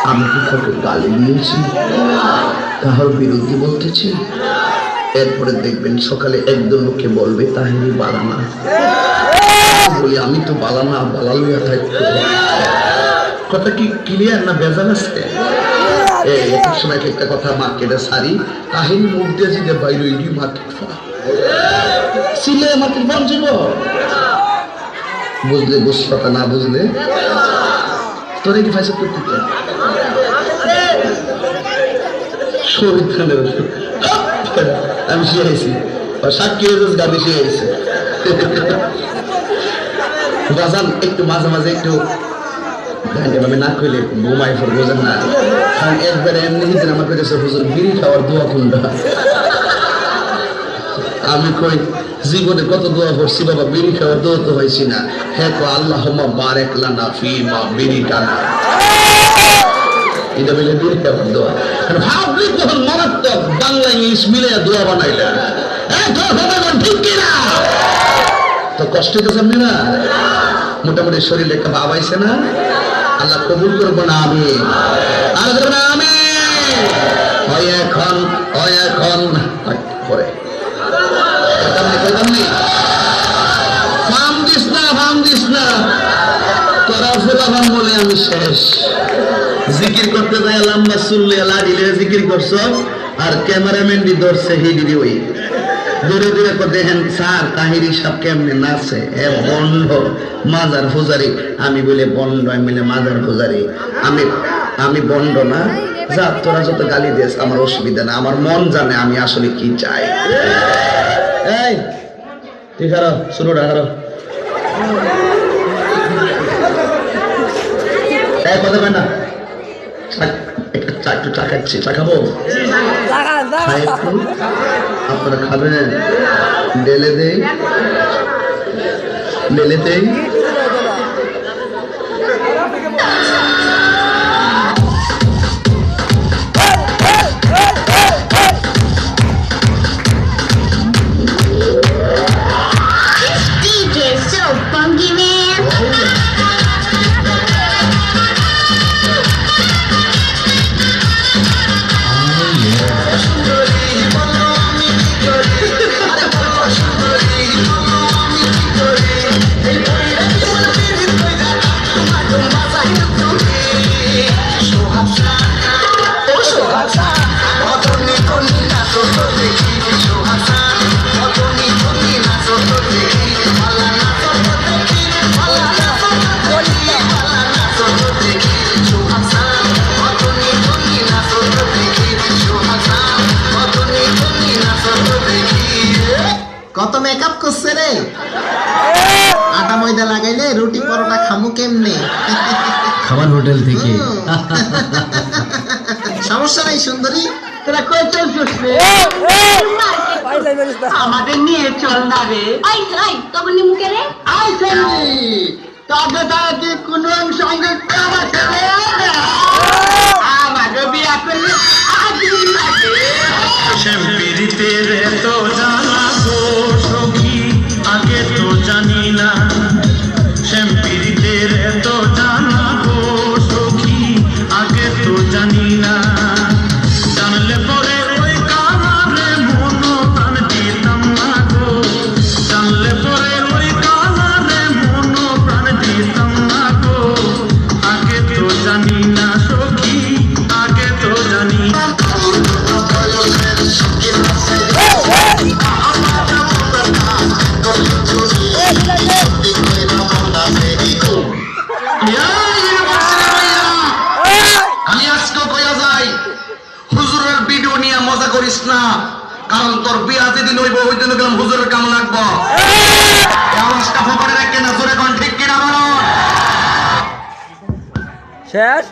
আমি কি কাউকে গালি দিয়েছি, কাহার বিরুদ্ধে বলতেছি? এরপরে দেখবেন সকালে একজন লোককে বলবে তাহিরি বালানা, বলি আমি তো বালানা, বালালুয়া থাকতো। কথা কি ক্লিয়ার না বেজাল আছে? এক সময় একটা কথা মার্কেটে সারি তাহিরি মুখ দিয়ে যে বাইরে মার্কেট ছিলে মার্কেট বন্ধ ছিল। বুঝলে বুঝ কথা, না বুঝলে তোরে কি ফাইসা করতে আমি শিখেছি, সাক্ষী গাড়ি শিখেছি। বাজান একটু মাঝে মাঝে একটু আমি না কইলে ঘুমাই ফোর বোঝেন না, কারণ একবারে এমনি দিন আমার কাছে হুজুর বিড়ি খাওয়ার দোয়া কোনটা। আমি কই জীবনে কত দোয়া করছি বাবা, বিড়ি খাওয়ার দোয়া তো হয়েছি না। হ্যাঁ তো আল্লাহুম্মা বারিক লানা ফিমা বিরিকানা, এটা বলে বিড়ি খাওয়ার দোয়া। ভাবলি তখন মারাত্মক বাংলা ইংলিশ মিলে দোয়া বানাইলা, ঠিক কিনা? তো কষ্ট হইতেছে আপনি না, মোটামুটি শরীরে একটা ভাব আইছে না, আল্লাহ কবুল করবো না আমি এখন পরে বলে আমি শেষ। জিকির করতে যাই লম্বা চুল্লে লাড়িলে জিকির করছো, আর ক্যামেরাম্যান দি ধরছে হিডি ওই দূরে দূরে দেখেন স্যার তাহিরি সব কেমনে নাচে, এ বন্ড মাজার পূজারি। আমি বলে বন্ড, আমি বলে মাজার পূজারি। আমি বন্ড না, যা তোরা যত গালি দিস আমার অসুবিধা না, আমার মন জানে আমি আসলে কি চাই। এই ঠিক আরো শুরু রাখো, কথা হয় না, একটু চা খাচ্ছি, চা খাবো আপনারা খাবেন? ডেলে দেই, ডেলে দেই। কত মেকআপ করছে রে, আটা ময়দা লাগাইলে রুটি পরোটা খামু কেমনে? খাবার হোটেল থেকে। সমস্যা নাই সুন্দরী, তোরা কই চলছিস রে? আমাদের নিয়ে চল না রে। আই আই তখন নিমুকে রে আই চলনি তবে তাকে কোন সঙ্গে কামাতে রে, আমাকে বিয়া করলে আদিন লাগে। শ্যামপিরিতে রে তো জানা গো সখী, আগে তো জানি না। শ্যামপিরিতে রে তো জানা গো সখী, আগে তো জানি না। জানলে পরে ওই কামারে মন প্রাণ দিতাম না গো, জানলে পরে ওই কামারে মন প্রাণ দিতাম না গো। আগে তো জানি না সখী, আগে তো জানি না। আমি আজকে কইয়া যাই, হুজুরের ভিডিও নিয়ে মজা করিস না, কারণ তোর বিয়া যেদিন হইব ওই দিন গেলাম হুজুরের কেমন লাগবো। আওয়াজটা ফোপারে রাখে না, জোরে কোন ঠিক কিনা বলো। শেষ।